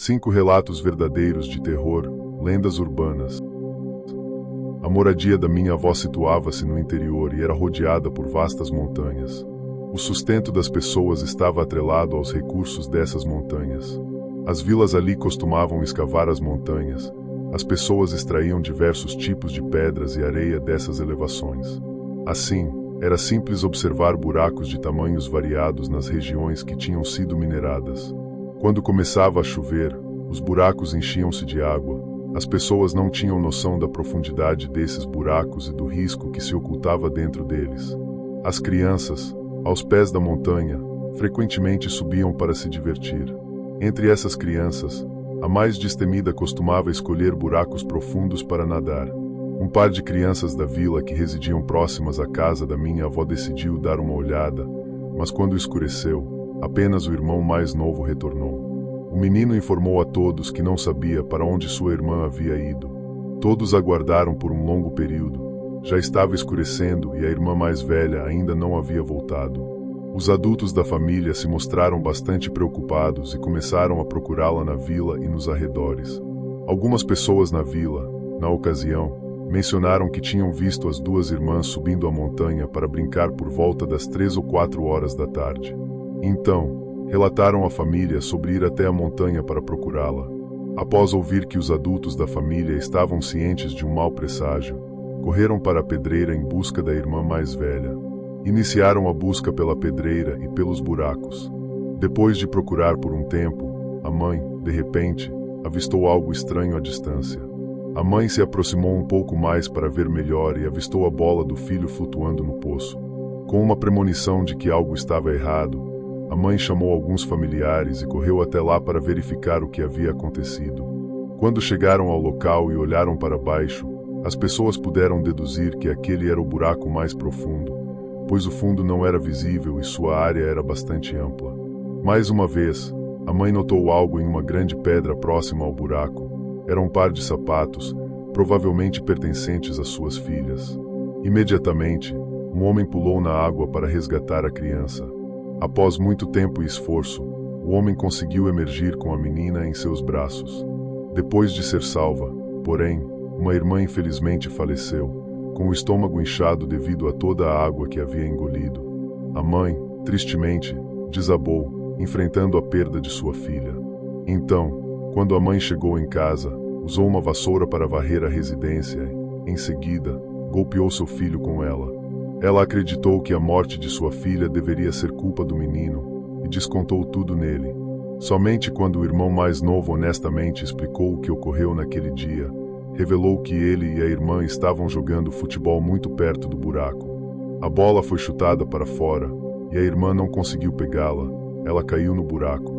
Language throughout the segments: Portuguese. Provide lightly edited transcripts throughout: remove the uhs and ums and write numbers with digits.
5 relatos verdadeiros de terror, lendas urbanas. A moradia da minha avó situava-se no interior e era rodeada por vastas montanhas. O sustento das pessoas estava atrelado aos recursos dessas montanhas. As vilas ali costumavam escavar as montanhas. As pessoas extraíam diversos tipos de pedras e areia dessas elevações. Assim, era simples observar buracos de tamanhos variados nas regiões que tinham sido mineradas. Quando começava a chover, os buracos enchiam-se de água. As pessoas não tinham noção da profundidade desses buracos e do risco que se ocultava dentro deles. As crianças, aos pés da montanha, frequentemente subiam para se divertir. Entre essas crianças, a mais destemida costumava escolher buracos profundos para nadar. Um par de crianças da vila que residiam próximas à casa da minha avó decidiu dar uma olhada, mas quando escureceu, apenas o irmão mais novo retornou. O menino informou a todos que não sabia para onde sua irmã havia ido. Todos aguardaram por um longo período. Já estava escurecendo e a irmã mais velha ainda não havia voltado. Os adultos da família se mostraram bastante preocupados e começaram a procurá-la na vila e nos arredores. Algumas pessoas na vila, na ocasião, mencionaram que tinham visto as duas irmãs subindo a montanha para brincar por volta das 3 ou 4 horas da tarde. Então, relataram à família sobre ir até a montanha para procurá-la. Após ouvir que os adultos da família estavam cientes de um mau presságio, correram para a pedreira em busca da irmã mais velha. Iniciaram a busca pela pedreira e pelos buracos. Depois de procurar por um tempo, a mãe, de repente, avistou algo estranho à distância. A mãe se aproximou um pouco mais para ver melhor e avistou a bola do filho flutuando no poço. Com uma premonição de que algo estava errado, a mãe chamou alguns familiares e correu até lá para verificar o que havia acontecido. Quando chegaram ao local e olharam para baixo, as pessoas puderam deduzir que aquele era o buraco mais profundo, pois o fundo não era visível e sua área era bastante ampla. Mais uma vez, a mãe notou algo em uma grande pedra próxima ao buraco. Era um par de sapatos, provavelmente pertencentes às suas filhas. Imediatamente, um homem pulou na água para resgatar a criança. Após muito tempo e esforço, o homem conseguiu emergir com a menina em seus braços. Depois de ser salva, porém, uma irmã infelizmente faleceu, com o estômago inchado devido a toda a água que havia engolido. A mãe, tristemente, desabou, enfrentando a perda de sua filha. Então, quando a mãe chegou em casa, usou uma vassoura para varrer a residência e, em seguida, golpeou seu filho com ela. Ela acreditou que a morte de sua filha deveria ser culpa do menino e descontou tudo nele. Somente quando o irmão mais novo honestamente explicou o que ocorreu naquele dia, revelou que ele e a irmã estavam jogando futebol muito perto do buraco. A bola foi chutada para fora e a irmã não conseguiu pegá-la. Ela caiu no buraco.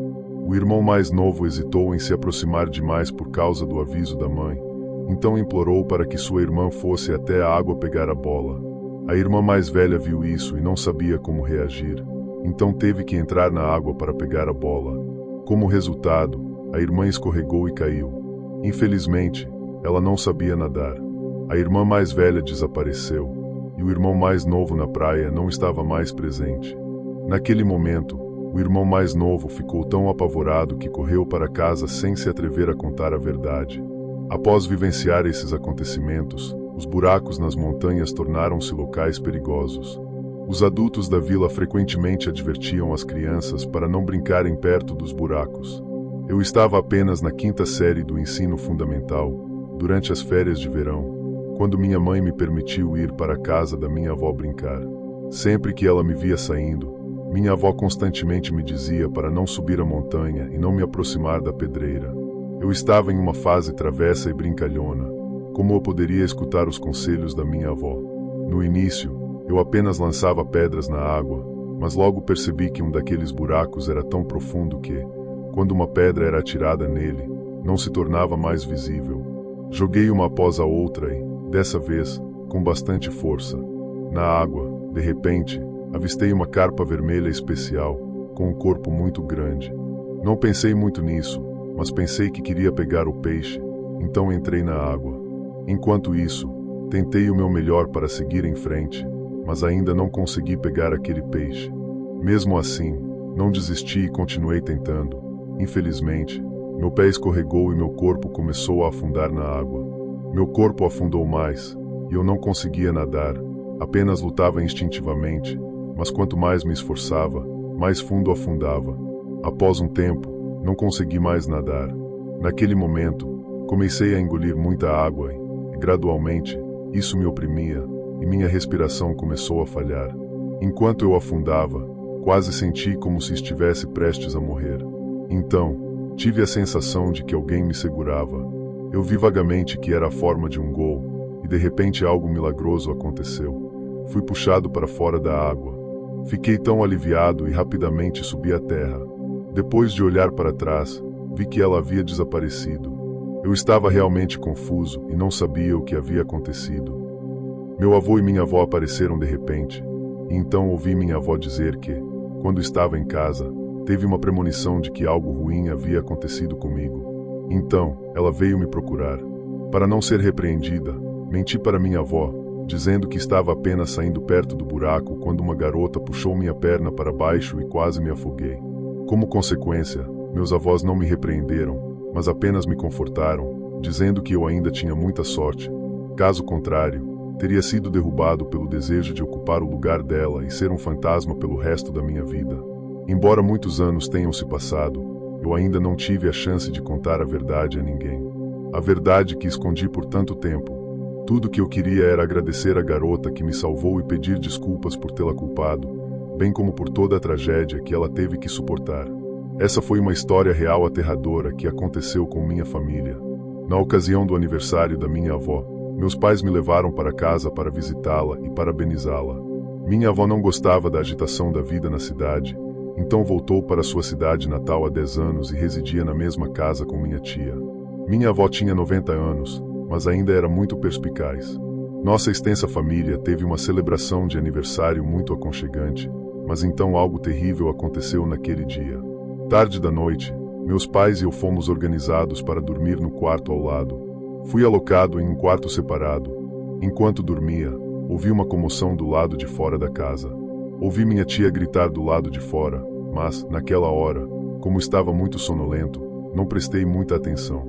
O irmão mais novo hesitou em se aproximar demais por causa do aviso da mãe, então implorou para que sua irmã fosse até a água pegar a bola. A irmã mais velha viu isso e não sabia como reagir, então teve que entrar na água para pegar a bola. Como resultado, a irmã escorregou e caiu. Infelizmente, ela não sabia nadar. A irmã mais velha desapareceu, e o irmão mais novo na praia não estava mais presente. Naquele momento, o irmão mais novo ficou tão apavorado que correu para casa sem se atrever a contar a verdade. Após vivenciar esses acontecimentos, os buracos nas montanhas tornaram-se locais perigosos. Os adultos da vila frequentemente advertiam as crianças para não brincarem perto dos buracos. Eu estava apenas na 5ª série do ensino fundamental, durante as férias de verão, quando minha mãe me permitiu ir para a casa da minha avó brincar. Sempre que ela me via saindo, minha avó constantemente me dizia para não subir a montanha e não me aproximar da pedreira. Eu estava em uma fase travessa e brincalhona. Como eu poderia escutar os conselhos da minha avó? No início, eu apenas lançava pedras na água, mas logo percebi que um daqueles buracos era tão profundo que, quando uma pedra era atirada nele, não se tornava mais visível. Joguei uma após a outra e, dessa vez, com bastante força. Na água, de repente, avistei uma carpa vermelha especial, com um corpo muito grande. Não pensei muito nisso, mas pensei que queria pegar o peixe, então entrei na água. Enquanto isso, tentei o meu melhor para seguir em frente, mas ainda não consegui pegar aquele peixe. Mesmo assim, não desisti e continuei tentando. Infelizmente, Meu pé escorregou e meu corpo começou a afundar na água. Meu corpo afundou mais, e eu não conseguia nadar, apenas lutava instintivamente, mas quanto mais me esforçava, mais fundo afundava. Após um tempo, não consegui mais nadar. Naquele momento, comecei a engolir muita água e, gradualmente, isso me oprimia, e minha respiração começou a falhar. Enquanto eu afundava, quase senti como se estivesse prestes a morrer. Então, tive a sensação de que alguém me segurava. Eu vi vagamente que era a forma de um gol, e de repente algo milagroso aconteceu. Fui puxado para fora da água. Fiquei tão aliviado e rapidamente subi à terra. Depois de olhar para trás, vi que ela havia desaparecido. Eu estava realmente confuso e não sabia o que havia acontecido. Meu avô e minha avó apareceram de repente, e então ouvi minha avó dizer que, quando estava em casa, teve uma premonição de que algo ruim havia acontecido comigo. Então, ela veio me procurar. Para não ser repreendida, menti para minha avó, dizendo que estava apenas saindo perto do buraco quando uma garota puxou minha perna para baixo e quase me afoguei. Como consequência, meus avós não me repreenderam, mas apenas me confortaram, dizendo que eu ainda tinha muita sorte. Caso contrário, teria sido derrubado pelo desejo de ocupar o lugar dela e ser um fantasma pelo resto da minha vida. Embora muitos anos tenham se passado, eu ainda não tive a chance de contar a verdade a ninguém. A verdade que escondi por tanto tempo. Tudo que eu queria era agradecer a garota que me salvou e pedir desculpas por tê-la culpado, bem como por toda a tragédia que ela teve que suportar. Essa foi uma história real aterradora que aconteceu com minha família. Na ocasião do aniversário da minha avó, meus pais me levaram para casa para visitá-la e parabenizá-la. Minha avó não gostava da agitação da vida na cidade, então voltou para sua cidade natal há 10 anos e residia na mesma casa com minha tia. Minha avó tinha 90 anos, mas ainda era muito perspicaz. Nossa extensa família teve uma celebração de aniversário muito aconchegante, mas então algo terrível aconteceu naquele dia. Tarde da noite, meus pais e eu fomos organizados para dormir no quarto ao lado. Fui alocado em um quarto separado. Enquanto dormia, ouvi uma comoção do lado de fora da casa. Ouvi minha tia gritar do lado de fora, mas, naquela hora, como estava muito sonolento, não prestei muita atenção.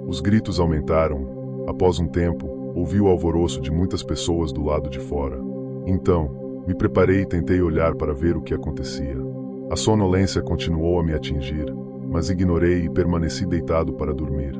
Os gritos aumentaram. Após um tempo, ouvi o alvoroço de muitas pessoas do lado de fora. Então, me preparei e tentei olhar para ver o que acontecia. A sonolência continuou a me atingir, mas ignorei e permaneci deitado para dormir.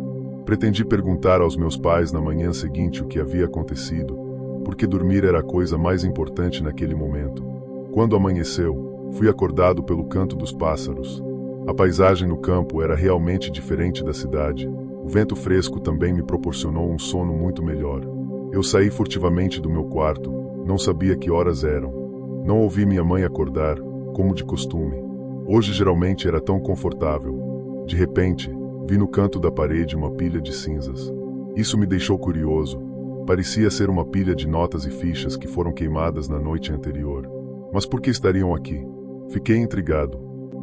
Pretendi perguntar aos meus pais na manhã seguinte o que havia acontecido, porque dormir era a coisa mais importante naquele momento. Quando amanheceu, fui acordado pelo canto dos pássaros. A paisagem no campo era realmente diferente da cidade. O vento fresco também me proporcionou um sono muito melhor. Eu saí furtivamente do meu quarto, não sabia que horas eram. Não ouvi minha mãe acordar, como de costume. Hoje geralmente era tão confortável. De repente, vi no canto da parede uma pilha de cinzas. Isso me deixou curioso. Parecia ser uma pilha de notas e fichas que foram queimadas na noite anterior. Mas por que estariam aqui? Fiquei intrigado.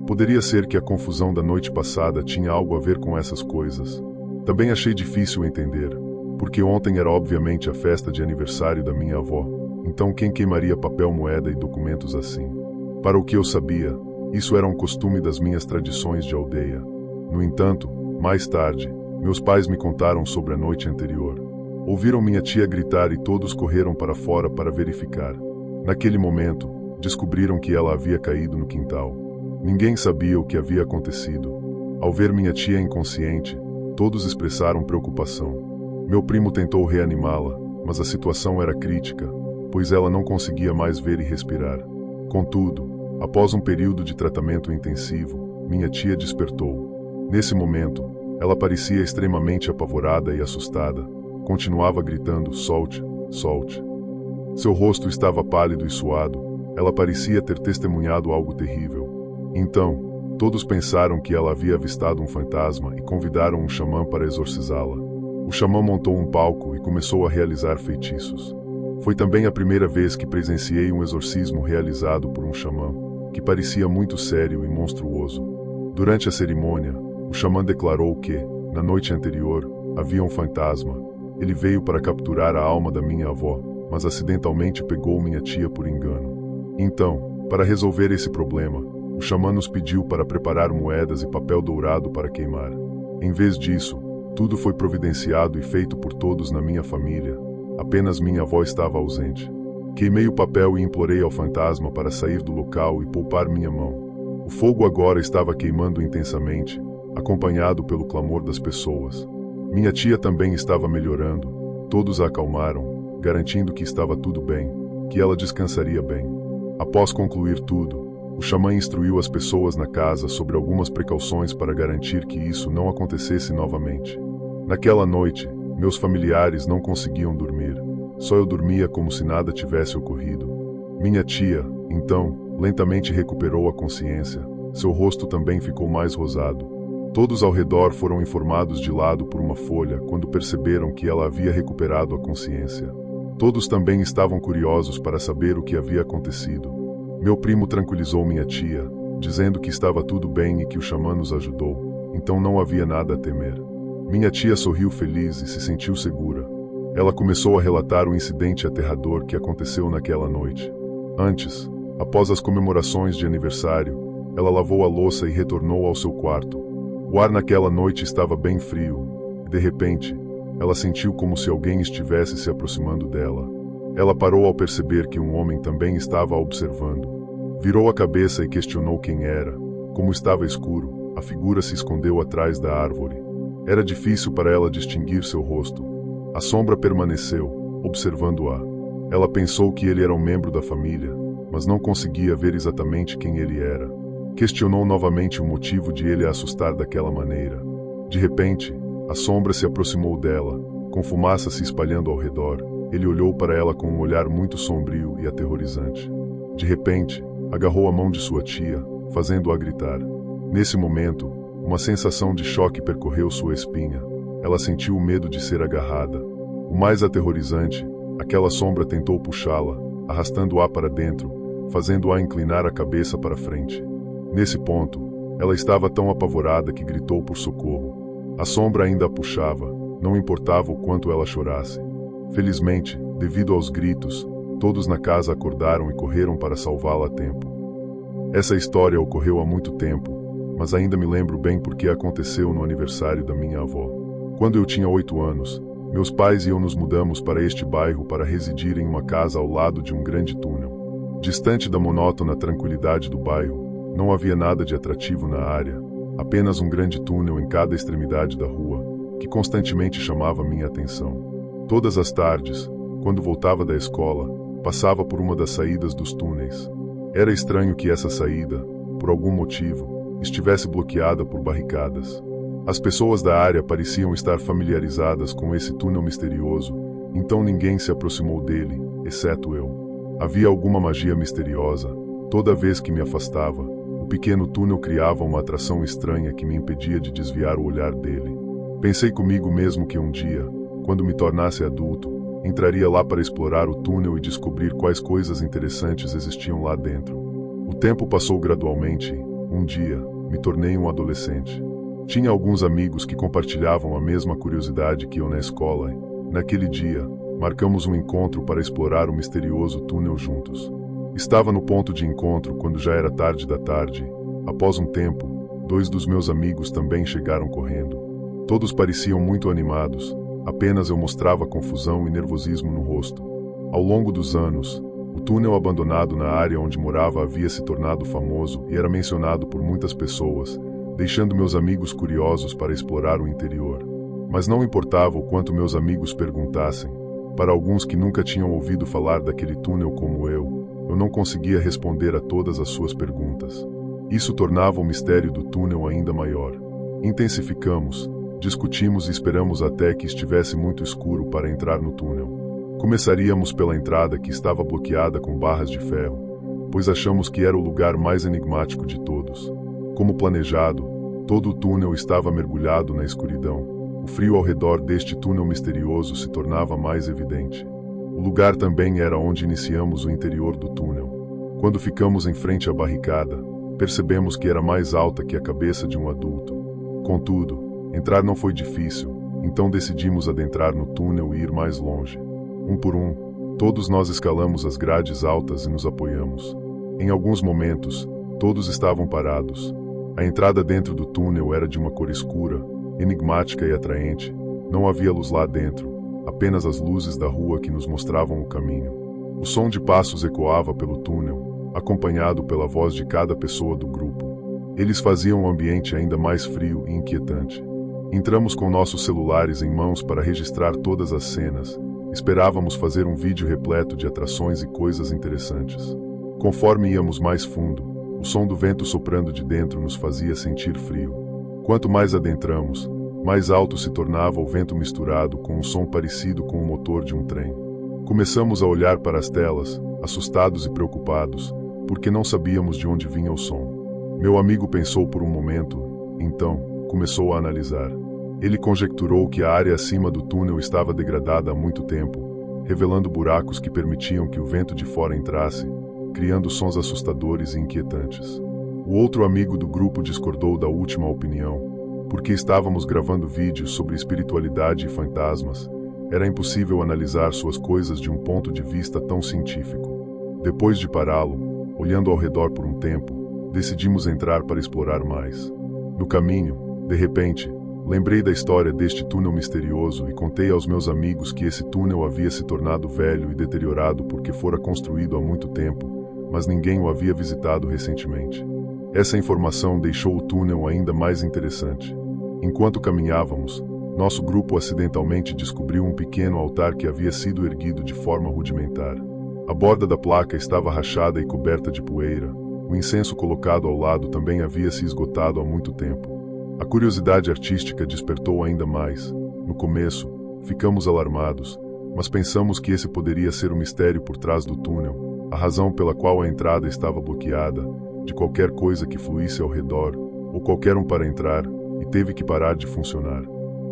Poderia ser que a confusão da noite passada tinha algo a ver com essas coisas. Também achei difícil entender, porque ontem era obviamente a festa de aniversário da minha avó, então quem queimaria papel, moeda e documentos assim? Para o que eu sabia, isso era um costume das minhas tradições de aldeia. No entanto, mais tarde, meus pais me contaram sobre a noite anterior. Ouviram minha tia gritar e todos correram para fora para verificar. Naquele momento, descobriram que ela havia caído no quintal. Ninguém sabia o que havia acontecido. Ao ver minha tia inconsciente, todos expressaram preocupação. Meu primo tentou reanimá-la, mas a situação era crítica, pois ela não conseguia mais ver e respirar. Contudo, após um período de tratamento intensivo, minha tia despertou. Nesse momento, ela parecia extremamente apavorada e assustada. Continuava gritando: "Solte, solte". Seu rosto estava pálido e suado. Ela parecia ter testemunhado algo terrível. Então, todos pensaram que ela havia avistado um fantasma e convidaram um xamã para exorcizá-la. O xamã montou um palco e começou a realizar feitiços. Foi também a primeira vez que presenciei um exorcismo realizado por um xamã, que parecia muito sério e monstruoso. Durante a cerimônia, o xamã declarou que, na noite anterior, havia um fantasma. Ele veio para capturar a alma da minha avó, mas acidentalmente pegou minha tia por engano. Então, para resolver esse problema, o xamã nos pediu para preparar moedas e papel dourado para queimar. Em vez disso, tudo foi providenciado e feito por todos na minha família. Apenas minha avó estava ausente. Queimei o papel e implorei ao fantasma para sair do local e poupar minha mão. O fogo agora estava queimando intensamente, acompanhado pelo clamor das pessoas. Minha tia também estava melhorando. Todos a acalmaram, garantindo que estava tudo bem, que ela descansaria bem. Após concluir tudo, o xamã instruiu as pessoas na casa sobre algumas precauções para garantir que isso não acontecesse novamente. Naquela noite, meus familiares não conseguiam dormir. Só eu dormia como se nada tivesse ocorrido. Minha tia, então, lentamente recuperou a consciência. Seu rosto também ficou mais rosado. Todos ao redor foram informados de lado por uma folha quando perceberam que ela havia recuperado a consciência. Todos também estavam curiosos para saber o que havia acontecido. Meu primo tranquilizou minha tia, dizendo que estava tudo bem e que o xamã nos ajudou, então não havia nada a temer. Minha tia sorriu feliz e se sentiu segura. Ela começou a relatar o incidente aterrador que aconteceu naquela noite. Antes, após as comemorações de aniversário, ela lavou a louça e retornou ao seu quarto. O ar naquela noite estava bem frio. De repente, ela sentiu como se alguém estivesse se aproximando dela. Ela parou ao perceber que um homem também estava a observando. Virou a cabeça e questionou quem era. Como estava escuro, a figura se escondeu atrás da árvore. Era difícil para ela distinguir seu rosto. A sombra permaneceu, observando-a. Ela pensou que ele era um membro da família, mas não conseguia ver exatamente quem ele era. Questionou novamente o motivo de ele a assustar daquela maneira. De repente, a sombra se aproximou dela, com fumaça se espalhando ao redor. Ele olhou para ela com um olhar muito sombrio e aterrorizante. De repente, agarrou a mão de sua tia, fazendo-a gritar. Nesse momento, uma sensação de choque percorreu sua espinha. Ela sentiu o medo de ser agarrada. O mais aterrorizante, aquela sombra tentou puxá-la, arrastando-a para dentro, fazendo-a inclinar a cabeça para frente. Nesse ponto, ela estava tão apavorada que gritou por socorro. A sombra ainda a puxava, não importava o quanto ela chorasse. Felizmente, devido aos gritos, todos na casa acordaram e correram para salvá-la a tempo. Essa história ocorreu há muito tempo, mas ainda me lembro bem porque aconteceu no aniversário da minha avó. Quando eu tinha 8 anos, meus pais e eu nos mudamos para este bairro para residir em uma casa ao lado de um grande túnel. Distante da monótona tranquilidade do bairro, não havia nada de atrativo na área, apenas um grande túnel em cada extremidade da rua, que constantemente chamava minha atenção. Todas as tardes, quando voltava da escola, passava por uma das saídas dos túneis. Era estranho que essa saída, por algum motivo, estivesse bloqueada por barricadas. As pessoas da área pareciam estar familiarizadas com esse túnel misterioso, então ninguém se aproximou dele, exceto eu. Havia alguma magia misteriosa. Toda vez que me afastava, o pequeno túnel criava uma atração estranha que me impedia de desviar o olhar dele. Pensei comigo mesmo que um dia, quando me tornasse adulto, entraria lá para explorar o túnel e descobrir quais coisas interessantes existiam lá dentro. O tempo passou gradualmente. Um dia, me tornei um adolescente. Tinha alguns amigos que compartilhavam a mesma curiosidade que eu na escola. Naquele dia, marcamos um encontro para explorar o misterioso túnel juntos. Estava no ponto de encontro quando já era tarde da tarde. Após um tempo, 2 dos meus amigos também chegaram correndo. Todos pareciam muito animados. Apenas eu mostrava confusão e nervosismo no rosto. Ao longo dos anos, o túnel abandonado na área onde morava havia se tornado famoso e era mencionado por muitas pessoas, deixando meus amigos curiosos para explorar o interior. Mas não importava o quanto meus amigos perguntassem. Para alguns que nunca tinham ouvido falar daquele túnel como eu não conseguia responder a todas as suas perguntas. Isso tornava o mistério do túnel ainda maior. Intensificamos, discutimos e esperamos até que estivesse muito escuro para entrar no túnel. Começaríamos pela entrada que estava bloqueada com barras de ferro, pois achamos que era o lugar mais enigmático de todos. Como planejado, todo o túnel estava mergulhado na escuridão. O frio ao redor deste túnel misterioso se tornava mais evidente. O lugar também era onde iniciamos o interior do túnel. Quando ficamos em frente à barricada, percebemos que era mais alta que a cabeça de um adulto. Contudo, entrar não foi difícil, então decidimos adentrar no túnel e ir mais longe. Um por um, todos nós escalamos as grades altas e nos apoiamos. Em alguns momentos, todos estavam parados. A entrada dentro do túnel era de uma cor escura, enigmática e atraente. Não havia luz lá dentro, apenas as luzes da rua que nos mostravam o caminho. O som de passos ecoava pelo túnel, acompanhado pela voz de cada pessoa do grupo. Eles faziam o ambiente ainda mais frio e inquietante. Entramos com nossos celulares em mãos para registrar todas as cenas. Esperávamos fazer um vídeo repleto de atrações e coisas interessantes. Conforme íamos mais fundo, o som do vento soprando de dentro nos fazia sentir frio. Quanto mais adentramos, mais alto se tornava o vento misturado com um som parecido com o motor de um trem. Começamos a olhar para as telas, assustados e preocupados, porque não sabíamos de onde vinha o som. Meu amigo pensou por um momento, então começou a analisar. Ele conjecturou que a área acima do túnel estava degradada há muito tempo, revelando buracos que permitiam que o vento de fora entrasse, criando sons assustadores e inquietantes. O outro amigo do grupo discordou da última opinião, porque estávamos gravando vídeos sobre espiritualidade e fantasmas. Era impossível analisar suas coisas de um ponto de vista tão científico. Depois de pará-lo, olhando ao redor por um tempo, decidimos entrar para explorar mais. No caminho, de repente, lembrei da história deste túnel misterioso e contei aos meus amigos que esse túnel havia se tornado velho e deteriorado porque fora construído há muito tempo, mas ninguém o havia visitado recentemente. Essa informação deixou o túnel ainda mais interessante. Enquanto caminhávamos, nosso grupo acidentalmente descobriu um pequeno altar que havia sido erguido de forma rudimentar. A borda da placa estava rachada e coberta de poeira. O incenso colocado ao lado também havia se esgotado há muito tempo. A curiosidade artística despertou ainda mais. No começo, ficamos alarmados, mas pensamos que esse poderia ser o mistério por trás do túnel, a razão pela qual a entrada estava bloqueada, de qualquer coisa que fluísse ao redor, ou qualquer um para entrar, e teve que parar de funcionar.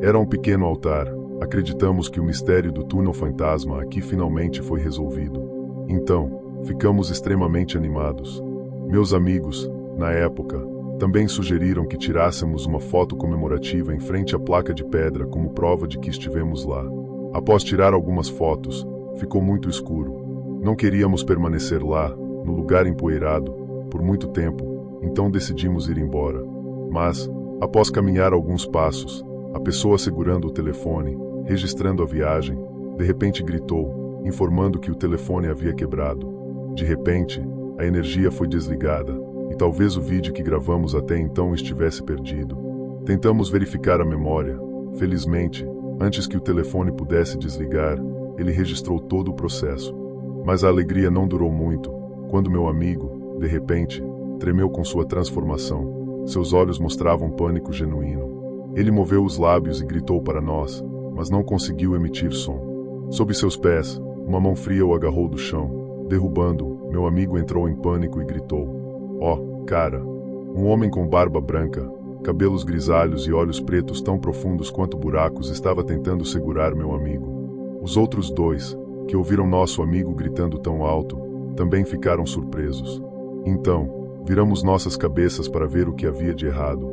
Era um pequeno altar. Acreditamos que o mistério do túnel fantasma aqui finalmente foi resolvido. Então, ficamos extremamente animados. Meus amigos, na época, também sugeriram que tirássemos uma foto comemorativa em frente à placa de pedra como prova de que estivemos lá. Após tirar algumas fotos, ficou muito escuro. Não queríamos permanecer lá, no lugar empoeirado, por muito tempo, então decidimos ir embora. Mas, após caminhar alguns passos, a pessoa segurando o telefone, registrando a viagem, de repente gritou, informando que o telefone havia quebrado. De repente, a energia foi desligada, e talvez o vídeo que gravamos até então estivesse perdido. Tentamos verificar a memória. Felizmente, antes que o telefone pudesse desligar, ele registrou todo o processo. Mas a alegria não durou muito, quando meu amigo, de repente, tremeu com sua transformação. Seus olhos mostravam pânico genuíno. Ele moveu os lábios e gritou para nós, mas não conseguiu emitir som. Sob seus pés, uma mão fria o agarrou do chão. Derrubando-o, meu amigo entrou em pânico e gritou: "Oh, cara!" Um homem com barba branca, cabelos grisalhos e olhos pretos tão profundos quanto buracos estava tentando segurar meu amigo. Os outros dois, que ouviram nosso amigo gritando tão alto, também ficaram surpresos. Então, viramos nossas cabeças para ver o que havia de errado.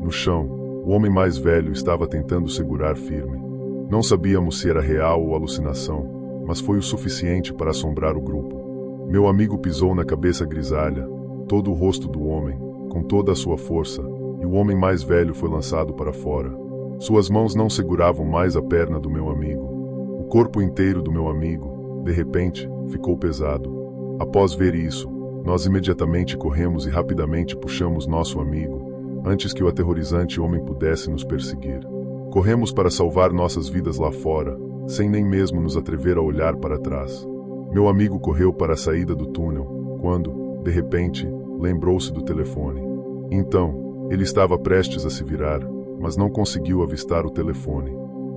No chão, o homem mais velho estava tentando segurar firme. Não sabíamos se era real ou alucinação, mas foi o suficiente para assombrar o grupo. Meu amigo pisou na cabeça grisalha, todo o rosto do homem, com toda a sua força, e o homem mais velho foi lançado para fora. Suas mãos não seguravam mais a perna do meu amigo. O corpo inteiro do meu amigo, de repente, ficou pesado. Após ver isso, nós imediatamente corremos e rapidamente puxamos nosso amigo, antes que o aterrorizante homem pudesse nos perseguir. Corremos para salvar nossas vidas lá fora, sem nem mesmo nos atrever a olhar para trás. Meu amigo correu para a saída do túnel, quando, de repente, lembrou-se do telefone. Então, ele estava prestes a se virar, mas não conseguiu avistar o telefone.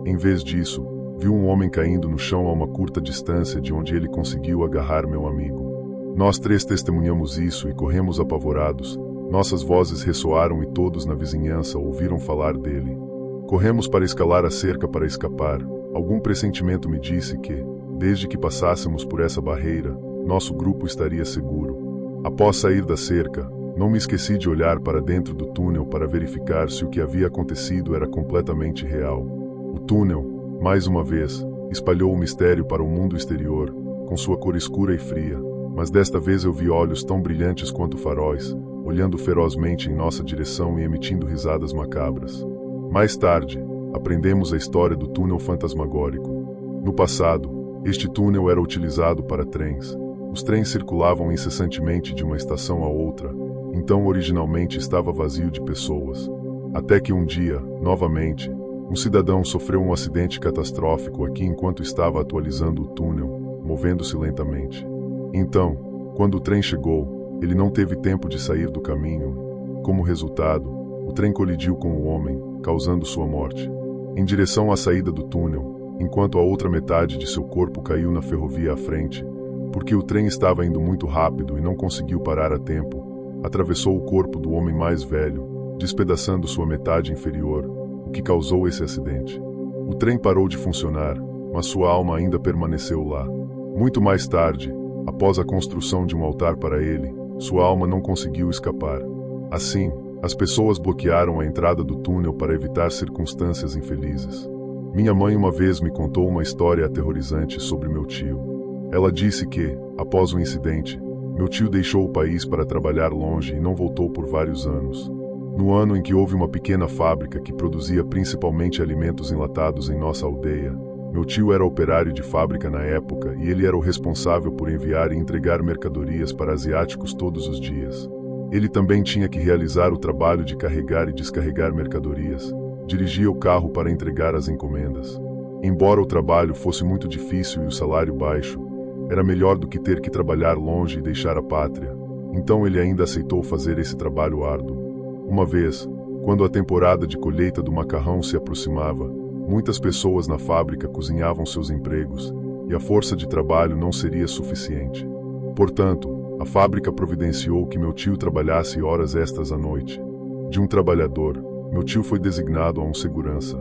Em vez disso, viu um homem caindo no chão a uma curta distância de onde ele conseguiu agarrar meu amigo. Nós três testemunhamos isso e corremos apavorados. Nossas vozes ressoaram e todos na vizinhança ouviram falar dele. Corremos para escalar a cerca para escapar. Algum pressentimento me disse que, desde que passássemos por essa barreira, nosso grupo estaria seguro. Após sair da cerca, não me esqueci de olhar para dentro do túnel para verificar se o que havia acontecido era completamente real. O túnel, mais uma vez, espalhou o mistério para o mundo exterior, com sua cor escura e fria, mas desta vez eu vi olhos tão brilhantes quanto faróis, olhando ferozmente em nossa direção e emitindo risadas macabras. Mais tarde, aprendemos a história do túnel fantasmagórico. No passado, este túnel era utilizado para trens. Os trens circulavam incessantemente de uma estação a outra, então originalmente estava vazio de pessoas. Até que um dia, novamente, um cidadão sofreu um acidente catastrófico aqui enquanto estava atualizando o túnel, movendo-se lentamente. Então, quando o trem chegou, ele não teve tempo de sair do caminho. Como resultado, o trem colidiu com o homem, causando sua morte. Em direção à saída do túnel, enquanto a outra metade de seu corpo caiu na ferrovia à frente, porque o trem estava indo muito rápido e não conseguiu parar a tempo, atravessou o corpo do homem mais velho, despedaçando sua metade inferior, o que causou esse acidente. O trem parou de funcionar, mas sua alma ainda permaneceu lá. Muito mais tarde, após a construção de um altar para ele, sua alma não conseguiu escapar. Assim, as pessoas bloquearam a entrada do túnel para evitar circunstâncias infelizes. Minha mãe uma vez me contou uma história aterrorizante sobre meu tio. Ela disse que, após o incidente, meu tio deixou o país para trabalhar longe e não voltou por vários anos. No ano em que houve uma pequena fábrica que produzia principalmente alimentos enlatados em nossa aldeia, meu tio era operário de fábrica na época e ele era o responsável por enviar e entregar mercadorias para asiáticos todos os dias. Ele também tinha que realizar o trabalho de carregar e descarregar mercadorias, dirigia o carro para entregar as encomendas. Embora o trabalho fosse muito difícil e o salário baixo, era melhor do que ter que trabalhar longe e deixar a pátria. Então ele ainda aceitou fazer esse trabalho árduo. Uma vez, quando a temporada de colheita do macarrão se aproximava, muitas pessoas na fábrica cozinhavam seus empregos, e a força de trabalho não seria suficiente. Portanto, a fábrica providenciou que meu tio trabalhasse horas extras à noite. De um trabalhador, meu tio foi designado a um segurança.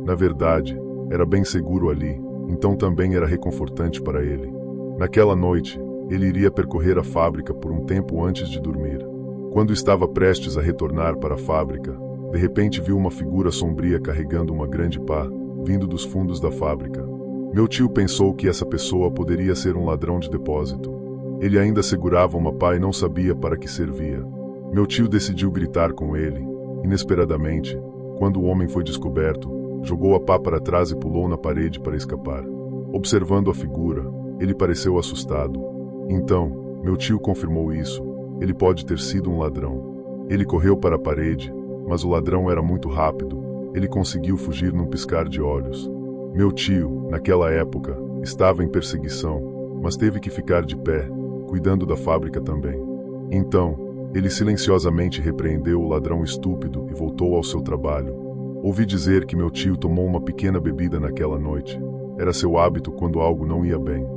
Na verdade, era bem seguro ali, então também era reconfortante para ele. Naquela noite, ele iria percorrer a fábrica por um tempo antes de dormir. Quando estava prestes a retornar para a fábrica, de repente viu uma figura sombria carregando uma grande pá, vindo dos fundos da fábrica. Meu tio pensou que essa pessoa poderia ser um ladrão de depósito. Ele ainda segurava uma pá e não sabia para que servia. Meu tio decidiu gritar com ele. Inesperadamente, quando o homem foi descoberto, jogou a pá para trás e pulou na parede para escapar. Observando a figura, ele pareceu assustado. Então, meu tio confirmou isso. Ele pode ter sido um ladrão. Ele correu para a parede, mas o ladrão era muito rápido. Ele conseguiu fugir num piscar de olhos. Meu tio, naquela época, estava em perseguição, mas teve que ficar de pé, cuidando da fábrica também. Então, ele silenciosamente repreendeu o ladrão estúpido e voltou ao seu trabalho. Ouvi dizer que meu tio tomou uma pequena bebida naquela noite. Era seu hábito quando algo não ia bem.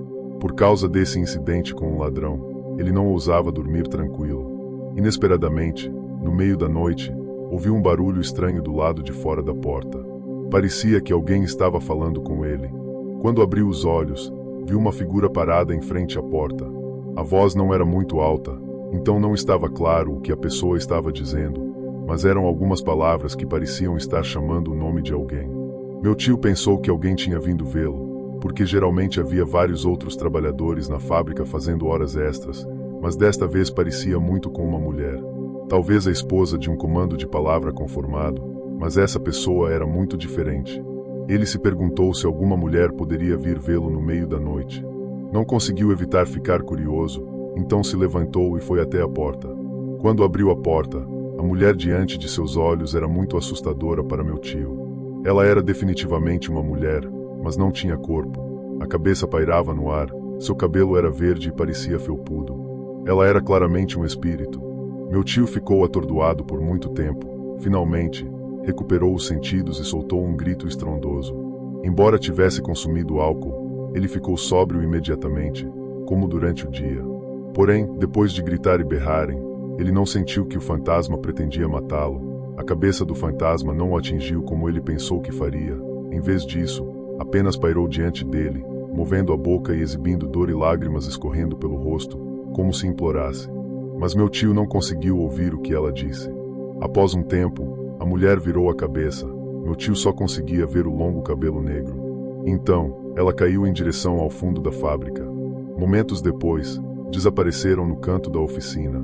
Por causa desse incidente com o ladrão, ele não ousava dormir tranquilo. Inesperadamente, no meio da noite, ouviu um barulho estranho do lado de fora da porta. Parecia que alguém estava falando com ele. Quando abriu os olhos, viu uma figura parada em frente à porta. A voz não era muito alta, então não estava claro o que a pessoa estava dizendo, mas eram algumas palavras que pareciam estar chamando o nome de alguém. Meu tio pensou que alguém tinha vindo vê-lo, porque geralmente havia vários outros trabalhadores na fábrica fazendo horas extras, mas desta vez parecia muito com uma mulher. Talvez a esposa de um comando de palavra conformado, mas essa pessoa era muito diferente. Ele se perguntou se alguma mulher poderia vir vê-lo no meio da noite. Não conseguiu evitar ficar curioso, então se levantou e foi até a porta. Quando abriu a porta, a mulher diante de seus olhos era muito assustadora para meu tio. Ela era definitivamente uma mulher, mas não tinha corpo. A cabeça pairava no ar, seu cabelo era verde e parecia felpudo. Ela era claramente um espírito. Meu tio ficou atordoado por muito tempo. Finalmente, recuperou os sentidos e soltou um grito estrondoso. Embora tivesse consumido álcool, ele ficou sóbrio imediatamente, como durante o dia. Porém, depois de gritar e berrarem, ele não sentiu que o fantasma pretendia matá-lo. A cabeça do fantasma não o atingiu como ele pensou que faria. Em vez disso, apenas pairou diante dele, movendo a boca e exibindo dor e lágrimas escorrendo pelo rosto, como se implorasse. Mas meu tio não conseguiu ouvir o que ela disse. Após um tempo, a mulher virou a cabeça. Meu tio só conseguia ver o longo cabelo negro. Então, ela caiu em direção ao fundo da fábrica. Momentos depois, desapareceram no canto da oficina.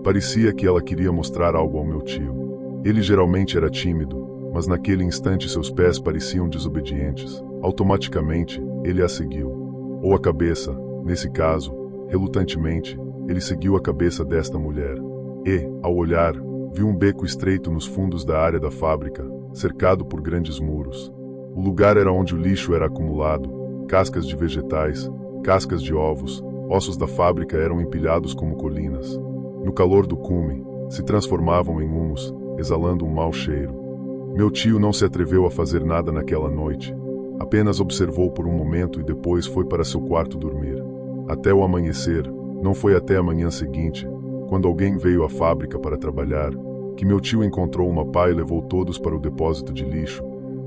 Parecia que ela queria mostrar algo ao meu tio. Ele geralmente era tímido, mas naquele instante seus pés pareciam desobedientes. Automaticamente, ele a seguiu. Ou a cabeça, nesse caso, relutantemente, ele seguiu a cabeça desta mulher. E, ao olhar, viu um beco estreito nos fundos da área da fábrica, cercado por grandes muros. O lugar era onde o lixo era acumulado, cascas de vegetais, cascas de ovos, ossos da fábrica eram empilhados como colinas. No calor do cume, se transformavam em humus, exalando um mau cheiro. Meu tio não se atreveu a fazer nada naquela noite. Apenas observou por um momento e depois foi para seu quarto dormir. Até o amanhecer, não foi até a manhã seguinte, quando alguém veio à fábrica para trabalhar, que meu tio encontrou uma pá e levou todos para o depósito de lixo,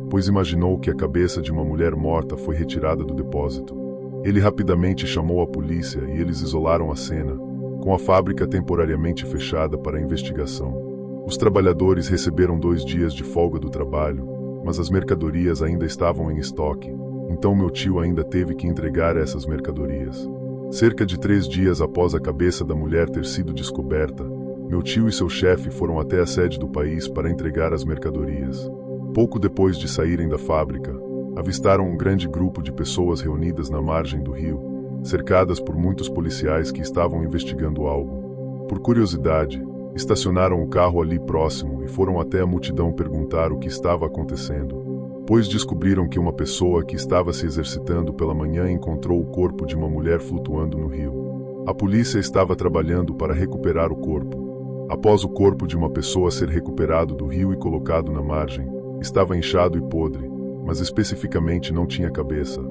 pois imaginou que a cabeça de uma mulher morta foi retirada do depósito. Ele rapidamente chamou a polícia e eles isolaram a cena, com a fábrica temporariamente fechada para a investigação. Os trabalhadores receberam 2 dias de folga do trabalho, mas as mercadorias ainda estavam em estoque, então meu tio ainda teve que entregar essas mercadorias. Cerca de 3 dias após a cabeça da mulher ter sido descoberta, meu tio e seu chefe foram até a sede do país para entregar as mercadorias. Pouco depois de saírem da fábrica, avistaram um grande grupo de pessoas reunidas na margem do rio, cercadas por muitos policiais que estavam investigando algo. Por curiosidade, estacionaram o carro ali próximo e foram até a multidão perguntar o que estava acontecendo, pois descobriram que uma pessoa que estava se exercitando pela manhã encontrou o corpo de uma mulher flutuando no rio. A polícia estava trabalhando para recuperar o corpo. Após o corpo de uma pessoa ser recuperado do rio e colocado na margem, estava inchado e podre, mas especificamente não tinha cabeça.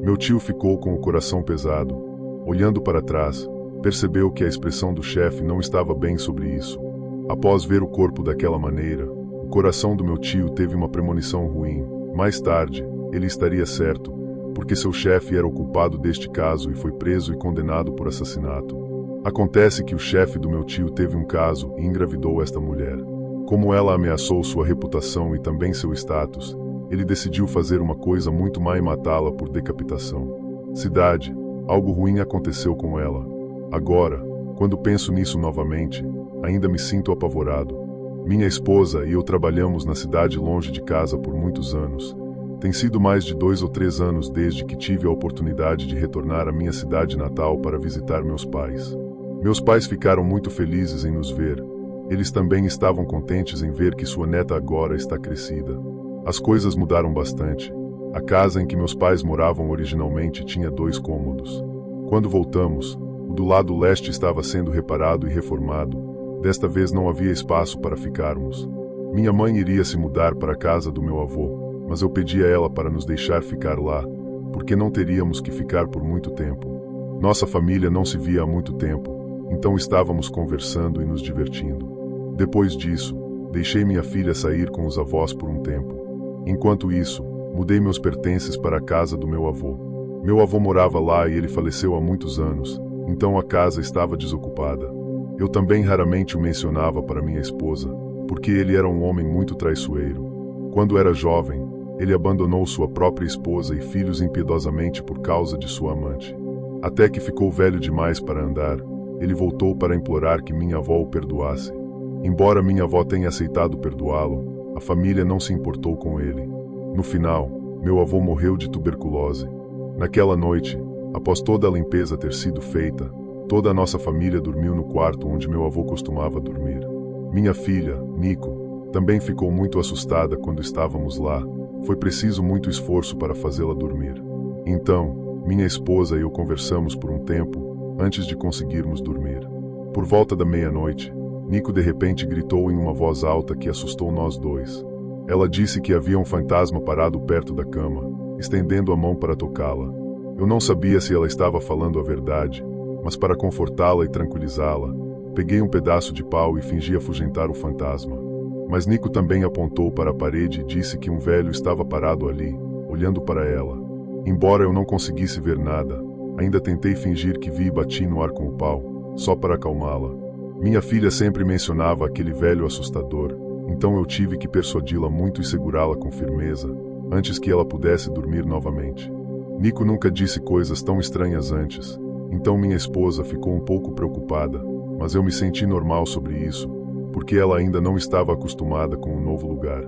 Meu tio ficou com o coração pesado. Olhando para trás, percebeu que a expressão do chefe não estava bem sobre isso. Após ver o corpo daquela maneira, o coração do meu tio teve uma premonição ruim. Mais tarde, ele estaria certo, porque seu chefe era o culpado deste caso e foi preso e condenado por assassinato. Acontece que o chefe do meu tio teve um caso e engravidou esta mulher. Como ela ameaçou sua reputação e também seu status, ele decidiu fazer uma coisa muito má e matá-la por decapitação. Cidade, algo ruim aconteceu com ela. Agora, quando penso nisso novamente, ainda me sinto apavorado. Minha esposa e eu trabalhamos na cidade longe de casa por muitos anos. Tem sido mais de 2 ou 3 anos desde que tive a oportunidade de retornar à minha cidade natal para visitar meus pais. Meus pais ficaram muito felizes em nos ver. Eles também estavam contentes em ver que sua neta agora está crescida. As coisas mudaram bastante. A casa em que meus pais moravam originalmente tinha 2 cômodos. Quando voltamos, o do lado leste estava sendo reparado e reformado. Desta vez não havia espaço para ficarmos. Minha mãe iria se mudar para a casa do meu avô, mas eu pedi a ela para nos deixar ficar lá, porque não teríamos que ficar por muito tempo. Nossa família não se via há muito tempo, então estávamos conversando e nos divertindo. Depois disso, deixei minha filha sair com os avós por um tempo. Enquanto isso, mudei meus pertences para a casa do meu avô. Meu avô morava lá e ele faleceu há muitos anos, então a casa estava desocupada. Eu também raramente o mencionava para minha esposa, porque ele era um homem muito traiçoeiro. Quando era jovem, ele abandonou sua própria esposa e filhos impiedosamente por causa de sua amante. Até que ficou velho demais para andar, ele voltou para implorar que minha avó o perdoasse. Embora minha avó tenha aceitado perdoá-lo, a família não se importou com ele. No final, meu avô morreu de tuberculose. Naquela noite, após toda a limpeza ter sido feita, toda a nossa família dormiu no quarto onde meu avô costumava dormir. Minha filha, Nico, também ficou muito assustada quando estávamos lá. Foi preciso muito esforço para fazê-la dormir. Então, minha esposa e eu conversamos por um tempo, antes de conseguirmos dormir. Por volta da meia-noite, Nico de repente gritou em uma voz alta que assustou nós dois. Ela disse que havia um fantasma parado perto da cama, estendendo a mão para tocá-la. Eu não sabia se ela estava falando a verdade, mas para confortá-la e tranquilizá-la, peguei um pedaço de pau e fingi afugentar o fantasma. Mas Nico também apontou para a parede e disse que um velho estava parado ali, olhando para ela. Embora eu não conseguisse ver nada, ainda tentei fingir que vi e bati no ar com o pau, só para acalmá-la. Minha filha sempre mencionava aquele velho assustador, então eu tive que persuadi-la muito e segurá-la com firmeza, antes que ela pudesse dormir novamente. Nico nunca disse coisas tão estranhas antes, então minha esposa ficou um pouco preocupada, mas eu me senti normal sobre isso, porque ela ainda não estava acostumada com o novo lugar.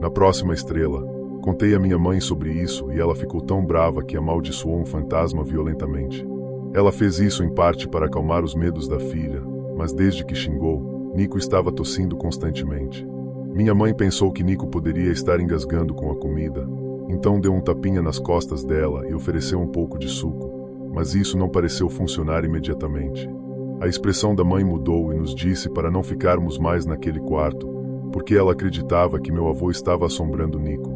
Na próxima estrela, contei à minha mãe sobre isso e ela ficou tão brava que amaldiçoou um fantasma violentamente. Ela fez isso em parte para acalmar os medos da filha, mas desde que xingou, Nico estava tossindo constantemente. Minha mãe pensou que Nico poderia estar engasgando com a comida, então deu um tapinha nas costas dela e ofereceu um pouco de suco, mas isso não pareceu funcionar imediatamente. A expressão da mãe mudou e nos disse para não ficarmos mais naquele quarto, porque ela acreditava que meu avô estava assombrando Nico.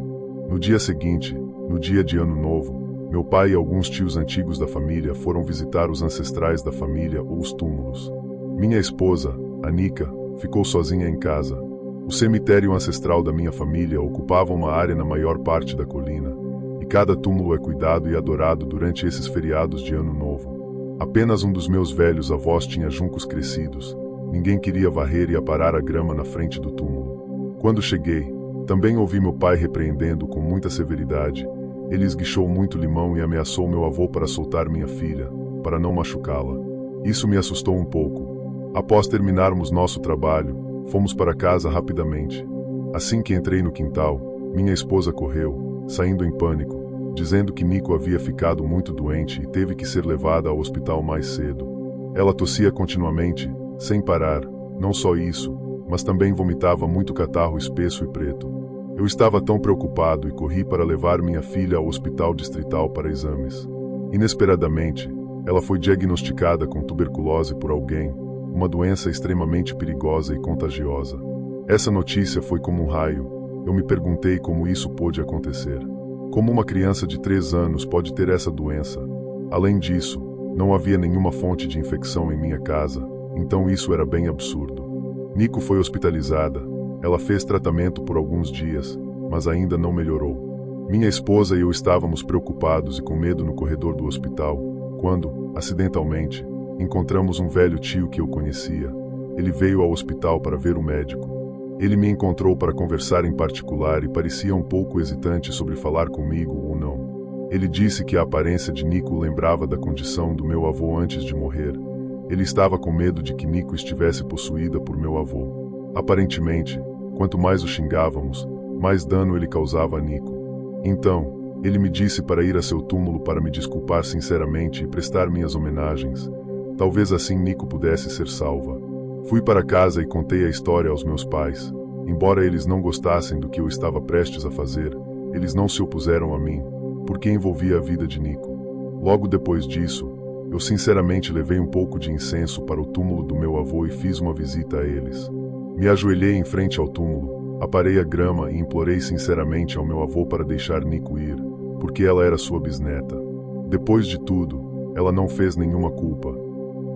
No dia seguinte, no dia de Ano Novo, meu pai e alguns tios antigos da família foram visitar os ancestrais da família ou os túmulos. Minha esposa, Anika, ficou sozinha em casa. O cemitério ancestral da minha família ocupava uma área na maior parte da colina, e cada túmulo é cuidado e adorado durante esses feriados de Ano Novo. Apenas um dos meus velhos avós tinha juncos crescidos. Ninguém queria varrer e aparar a grama na frente do túmulo. Quando cheguei, também ouvi meu pai repreendendo com muita severidade. Ele esguichou muito limão e ameaçou meu avô para soltar minha filha, para não machucá-la. Isso me assustou um pouco. Após terminarmos nosso trabalho, fomos para casa rapidamente. Assim que entrei no quintal, minha esposa correu, saindo em pânico, dizendo que Nico havia ficado muito doente e teve que ser levada ao hospital mais cedo. Ela tossia continuamente, sem parar, não só isso, mas também vomitava muito catarro espesso e preto. Eu estava tão preocupado e corri para levar minha filha ao hospital distrital para exames. Inesperadamente, ela foi diagnosticada com tuberculose por alguém, uma doença extremamente perigosa e contagiosa. Essa notícia foi como um raio. Eu me perguntei como isso pôde acontecer. Como uma criança de 3 anos pode ter essa doença? Além disso, não havia nenhuma fonte de infecção em minha casa, então isso era bem absurdo. Nico foi hospitalizada. Ela fez tratamento por alguns dias, mas ainda não melhorou. Minha esposa e eu estávamos preocupados e com medo no corredor do hospital, quando, acidentalmente, encontramos um velho tio que eu conhecia. Ele veio ao hospital para ver o médico. Ele me encontrou para conversar em particular e parecia um pouco hesitante sobre falar comigo ou não. Ele disse que a aparência de Nico lembrava da condição do meu avô antes de morrer. Ele estava com medo de que Nico estivesse possuída por meu avô. Aparentemente, quanto mais o xingávamos, mais dano ele causava a Nico. Então, ele me disse para ir a seu túmulo para me desculpar sinceramente e prestar minhas homenagens. Talvez assim Nico pudesse ser salva. Fui para casa e contei a história aos meus pais. Embora eles não gostassem do que eu estava prestes a fazer, eles não se opuseram a mim, porque envolvia a vida de Nico. Logo depois disso, eu sinceramente levei um pouco de incenso para o túmulo do meu avô e fiz uma visita a eles. Me ajoelhei em frente ao túmulo, aparei a grama e implorei sinceramente ao meu avô para deixar Nico ir, porque ela era sua bisneta. Depois de tudo, ela não fez nenhuma culpa.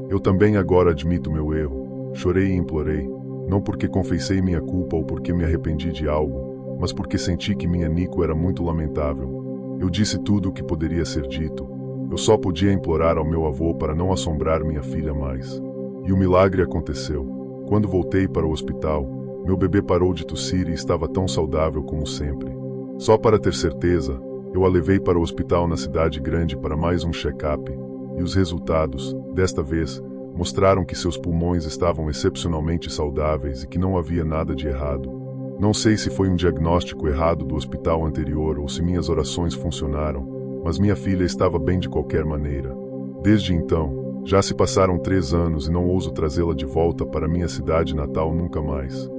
Eu também agora admito meu erro. Chorei e implorei, não porque confessei minha culpa ou porque me arrependi de algo, mas porque senti que minha Nico era muito lamentável. Eu disse tudo o que poderia ser dito. Eu só podia implorar ao meu avô para não assombrar minha filha mais. E o milagre aconteceu. Quando voltei para o hospital, meu bebê parou de tossir e estava tão saudável como sempre. Só para ter certeza, eu a levei para o hospital na cidade grande para mais um check-up, e os resultados, desta vez, mostraram que seus pulmões estavam excepcionalmente saudáveis e que não havia nada de errado. Não sei se foi um diagnóstico errado do hospital anterior ou se minhas orações funcionaram, mas minha filha estava bem de qualquer maneira. Desde então, já se passaram 3 anos e não ouso trazê-la de volta para minha cidade natal nunca mais.